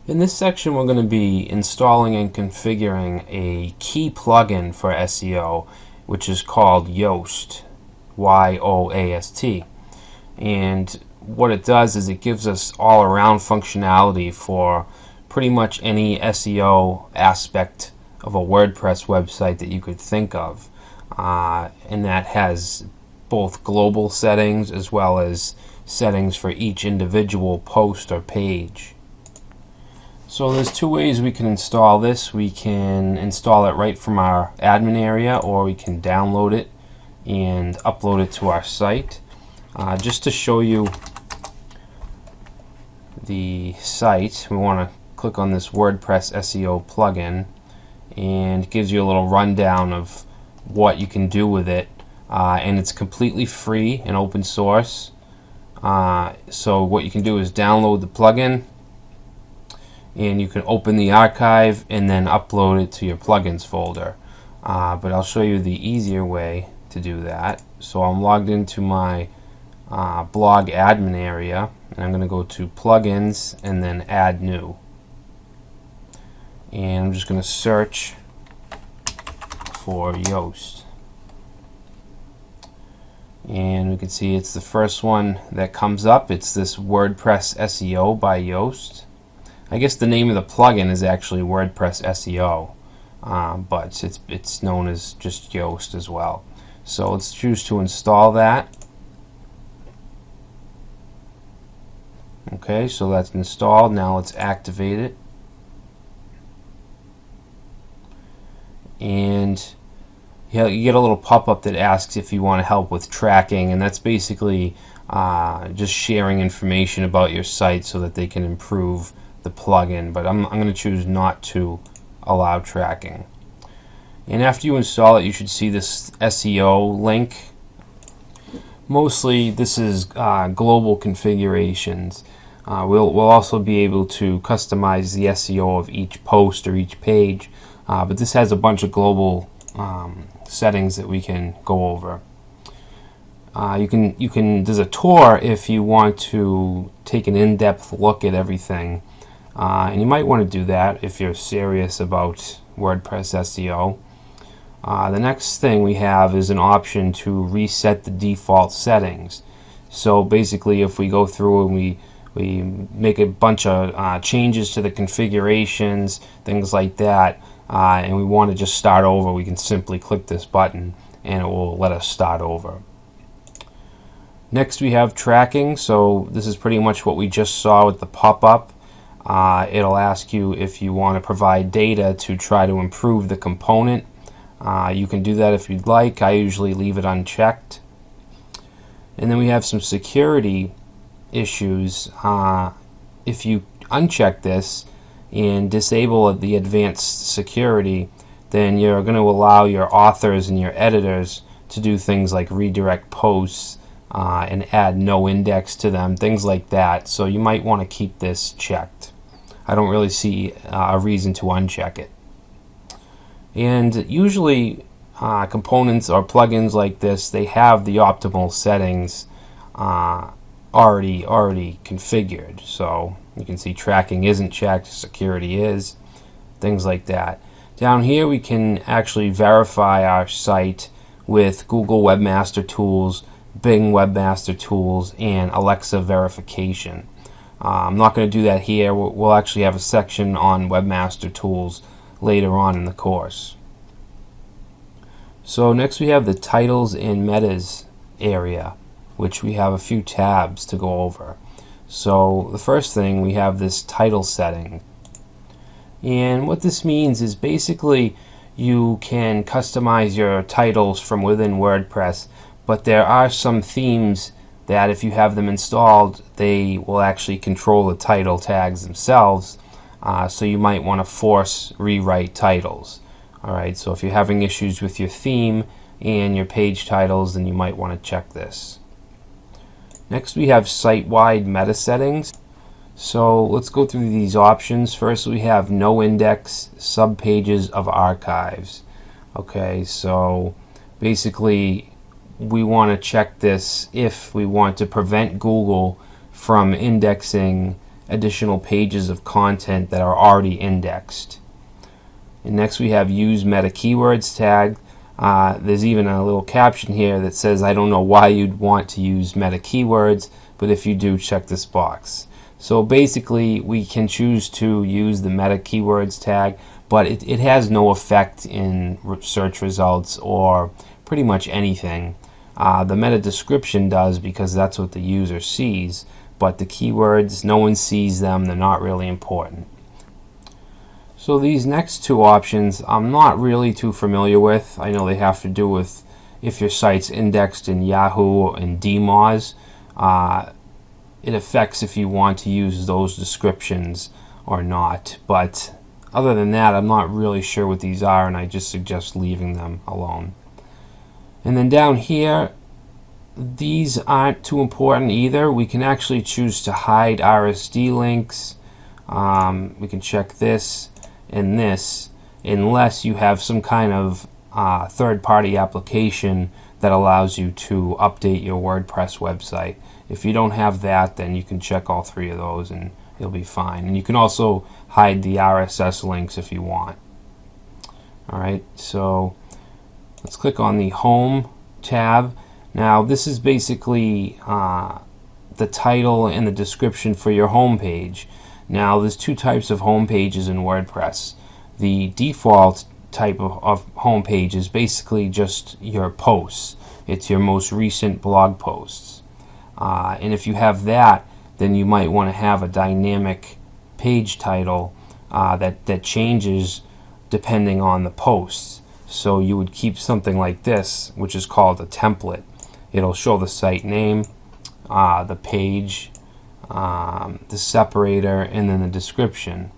In this section, we're going to be installing and configuring a key plugin for SEO, which is called Yoast, Y-O-A-S-T. And what it does is it gives us all-around functionality for pretty much any SEO aspect of a WordPress website that you could think of. And that has both global settings as well as settings for each individual post or page. So there's two ways we can install this. We can install it right from our admin area, or we can download it and upload it to our site. Just to show you the site, we want to click on this WordPress SEO plugin, and it gives you a little rundown of what you can do with it. And it's completely free and open source. So what you can do is download the plugin, and you can open the archive and then upload it to your plugins folder. But I'll show you the easier way to do that. So I'm logged into my blog admin area, and I'm going to go to plugins and then add new. And I'm just going to search for Yoast. And we can see it's the first one that comes up. It's this WordPress SEO by Yoast. I guess the name of the plugin is actually WordPress SEO, but it's known as just Yoast as well. So let's choose to install that. Okay, so that's installed. Now let's activate it. And you get a little pop-up that asks if you want to help with tracking, and that's basically just sharing information about your site so that they can improve the plugin, but I'm going to choose not to allow tracking. And after you install it, you should see this SEO link. Mostly this is global configurations. We'll also be able to customize the SEO of each post or each page, but this has a bunch of global settings that we can go over. There's a tour if you want to take an in-depth look at everything. And you might want to do that if you're serious about WordPress SEO. The next thing we have is an option to reset the default settings. So basically, if we go through and we make a bunch of changes to the configurations, things like that, and we want to just start over, we can simply click this button and it will let us start over. Next we have tracking. So this is pretty much what we just saw with the pop-up. It'll ask you if you want to provide data to try to improve the component. You can do that if you'd like. I usually leave it unchecked. And then we have some security issues. If you uncheck this and disable the advanced security, then you're going to allow your authors and your editors to do things like redirect posts and add no index to them, things like that. So you might want to keep this checked. I don't really see a reason to uncheck it. And usually components or plugins like this, they have the optimal settings already configured. So you can see tracking isn't checked, security is, things like that. Down here we can actually verify our site with Google Webmaster Tools, Bing Webmaster Tools, and Alexa verification. I'm not going to do that here. We'll actually have a section on Webmaster Tools later on in the course. So next we have the titles and metas area, which we have a few tabs to go over. So the first thing, we have this title setting. And what this means is basically you can customize your titles from within WordPress, but there are some themes that if you have them installed, they will actually control the title tags themselves. So you might want to force rewrite titles. Alright, so if you're having issues with your theme and your page titles, then you might want to check this. Next we have site-wide meta settings. So let's go through these options. First we have no index, subpages of archives. Okay, so basically we want to check this if we want to prevent Google from indexing additional pages of content that are already indexed. And next we have use meta keywords tag. There's even a little caption here that says, I don't know why you'd want to use meta keywords, but if you do, check this box. So basically we can choose to use the meta keywords tag, but it has no effect in search results or pretty much anything. The meta description does, because that's what the user sees, but the keywords, no one sees them, they're not really important. So these next two options I'm not really too familiar with. I know they have to do with if your site's indexed in Yahoo and DMOZ. It affects if you want to use those descriptions or not, but other than that I'm not really sure what these are, and I just suggest leaving them alone. And then down here, these aren't too important either. We can actually choose to hide RSD links. We can check this and this, unless you have some kind of third-party application that allows you to update your WordPress website. If you don't have that, then you can check all three of those and you'll be fine. And you can also hide the RSS links if you want. Alright, so let's click on the Home tab. Now this is basically the title and the description for your home page. Now there's two types of home pages in WordPress. The default type of home page is basically just your posts. It's your most recent blog posts. And if you have that, then you might want to have a dynamic page title that changes depending on the posts. So you would keep something like this, which is called a template. It'll show the site name, the page, the separator, and then the description.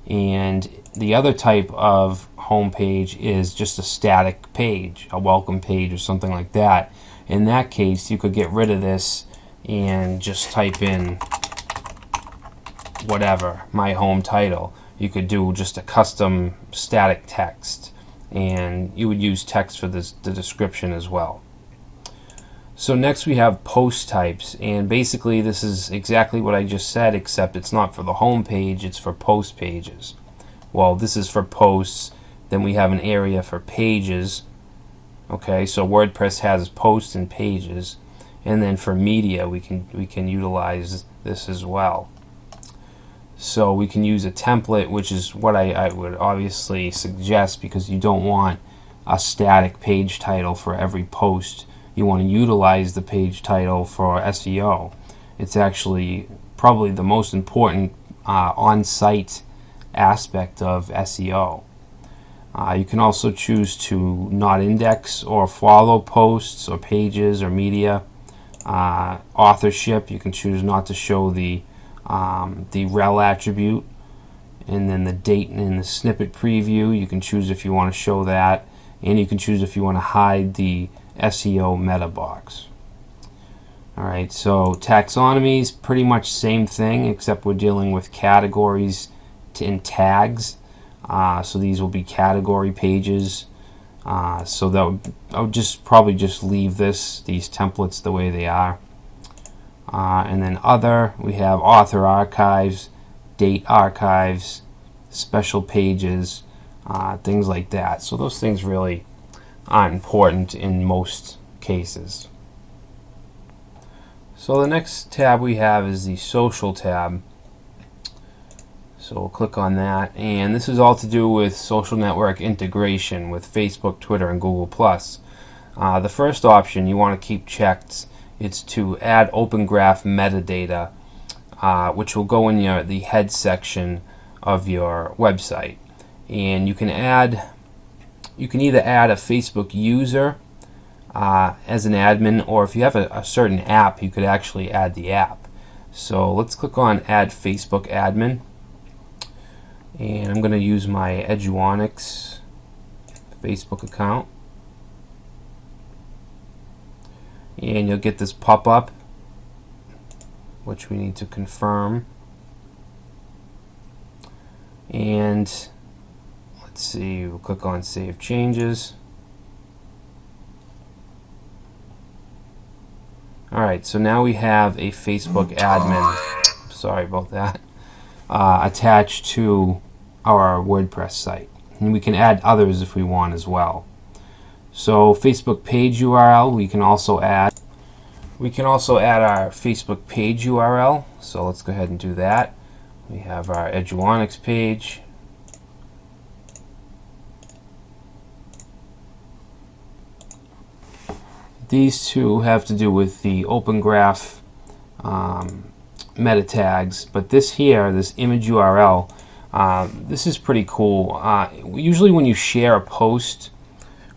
And the other type of home page is just a static page, a welcome page or something like that. In that case, you could get rid of this and just type in whatever, my home title. You could do just a custom static text, and you would use text for the description as well. So next we have post types, and basically this is exactly what I just said, except it's not for the home page, it's for post pages. Well, this is for posts. Then we have an area for pages. Okay, so WordPress has posts and pages, and then for media we can utilize this as well. So we can use a template, which is what I would obviously suggest, because you don't want a static page title for every post. You want to utilize the page title for SEO. It's actually probably the most important on-site aspect of SEO. You can also choose to not index or follow posts or pages or media. Authorship, you can choose not to show the rel attribute, and then the date and the snippet preview, you can choose if you want to show that, and you can choose if you want to hide the SEO meta box. Alright, so taxonomy is pretty much same thing, except we're dealing with categories and tags. So these will be category pages. So I would probably just leave these templates the way they are. And then other, we have author archives, date archives, special pages, things like that. So those things really aren't important in most cases. So the next tab we have is the social tab. So we'll click on that, and this is all to do with social network integration with Facebook, Twitter, and Google+. The first option you want to keep checked is to add Open Graph metadata, which will go in the head section of your website. And you can either add a Facebook user as an admin, or if you have a certain app, you could actually add the app. So let's click on Add Facebook Admin. And I'm going to use my Eduonics Facebook account. And you'll get this pop-up, which we need to confirm. And let's see, we'll click on Save Changes. Alright, so now we have a Facebook admin. Sorry about that. attached to our WordPress site. And we can add others if we want as well. So Facebook page URL, we can also add our Facebook page URL. So let's go ahead and do that. We have our Eduonics page. These two have to do with the Open Graph meta tags, but this here, this image URL, this is pretty cool. Usually when you share a post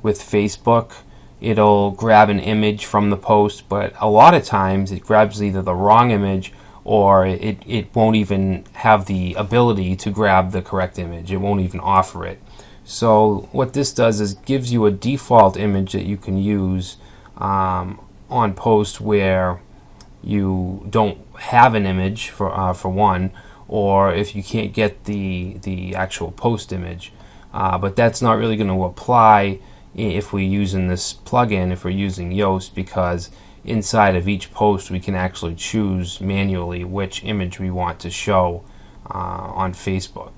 with Facebook, it'll grab an image from the post, but a lot of times it grabs either the wrong image or it won't even have the ability to grab the correct image. It won't even offer it. So what this does is gives you a default image that you can use on posts where you don't have an image for one, or if you can't get the actual post image. But that's not really going to apply if we're using this plugin, if we're using Yoast, because inside of each post we can actually choose manually which image we want to show on Facebook.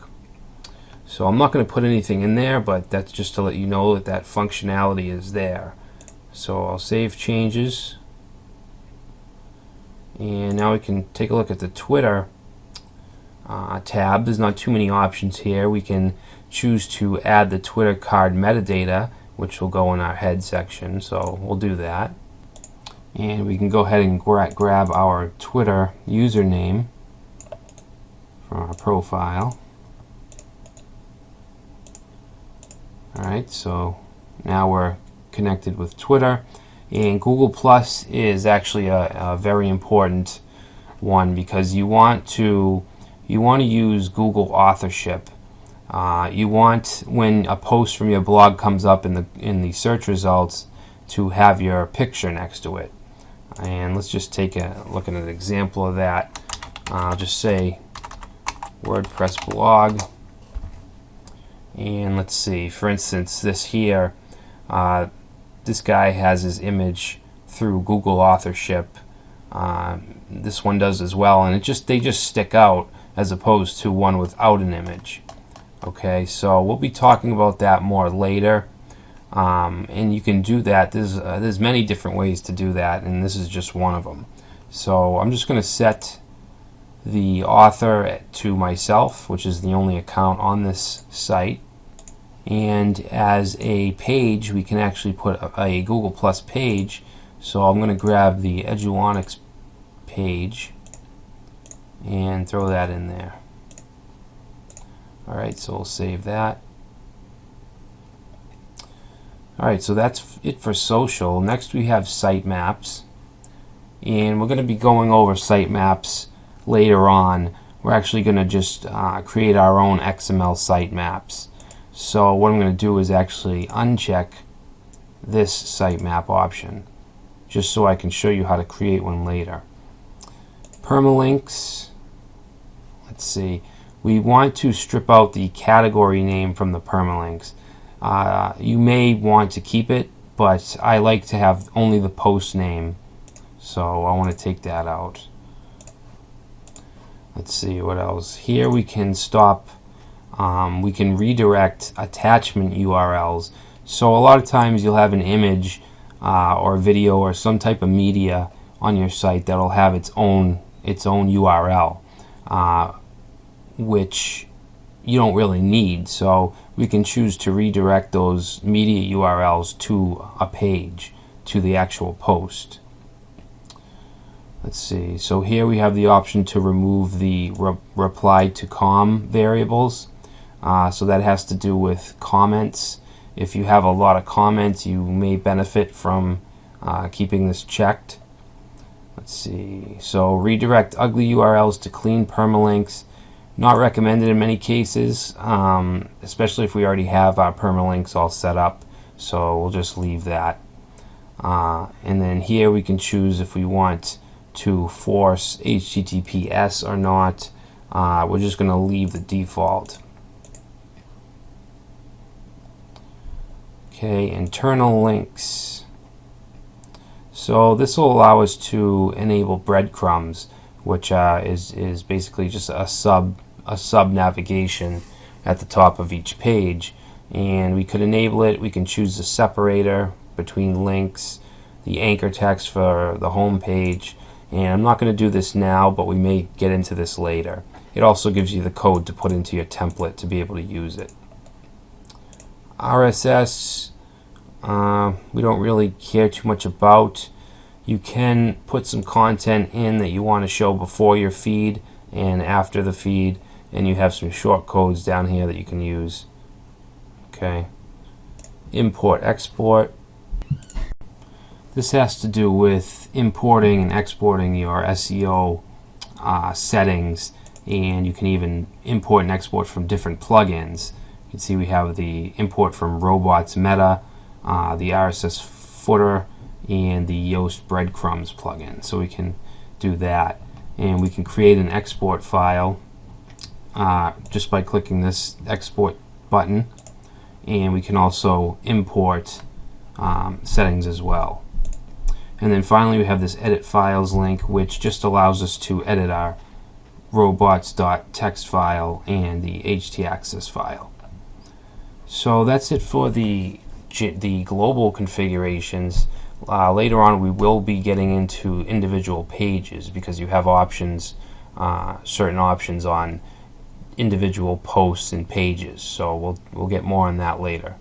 So I'm not going to put anything in there, but that's just to let you know that that functionality is there. So I'll save changes, and now we can take a look at the Twitter tab. There's not too many options here. We can choose to add the Twitter card metadata, which will go in our head section, so we'll do that. And we can go ahead and grab our Twitter username from our profile. Alright, so now we're connected with Twitter, and Google Plus is actually a very important one, because you want to use Google authorship. You want, when a post from your blog comes up in the search results, to have your picture next to it. And let's just take a look at an example of that. I'll just say WordPress blog, and let's see, for instance, this here, this guy has his image through Google authorship. This one does as well, and they just stick out as opposed to one without an image. Okay, so we'll be talking about that more later, and you can do that. There's many different ways to do that, and this is just one of them. So I'm just going to set the author to myself, which is the only account on this site. And as a page, we can actually put a Google Plus page. So I'm going to grab the Eduonics page and throw that in there. Alright, so we'll save that. Alright, so that's it for social. Next we have sitemaps, and we're going to be going over sitemaps later on. We're actually going to just create our own XML sitemaps. So what I'm going to do is actually uncheck this sitemap option, just so I can show you how to create one later. Permalinks, let's see, we want to strip out the category name from the permalinks. You may want to keep it, but I like to have only the post name, so I want to take that out. Let's see what else. Here we can stop, we can redirect attachment URLs. So a lot of times you'll have an image or video or some type of media on your site that'll have its own URL, which you don't really need. So we can choose to redirect those media URLs to a page, to the actual post. Let's see, so here we have the option to remove the reply to com variables. So that has to do with comments. If you have a lot of comments, you may benefit from keeping this checked. Let's see, so redirect ugly URLs to clean permalinks. Not recommended in many cases, especially if we already have our permalinks all set up. So we'll just leave that. And then here we can choose if we want to force HTTPS or not. We're just going to leave the default. Okay, internal links. So this will allow us to enable breadcrumbs, which is basically just a a sub navigation at the top of each page, and we could enable it. We can choose the separator between links, the anchor text for the home page, and I'm not going to do this now, but we may get into this later. It also gives you the code to put into your template to be able to use it. RSS, we don't really care too much about. You can put some content in that you want to show before your feed and after the feed, and you have some short codes down here that you can use. Okay. Import, export. This has to do with importing and exporting your SEO settings, and you can even import and export from different plugins. You can see we have the import from Robots Meta, the RSS footer, and the Yoast breadcrumbs plugin. So we can do that, and we can create an export file just by clicking this export button, and we can also import settings as well. And then finally we have this edit files link, which just allows us to edit our robots.txt file and the htaccess file. So that's it for the global configurations. Later on we will be getting into individual pages, because you have options, certain options on individual posts and pages. So we'll get more on that later.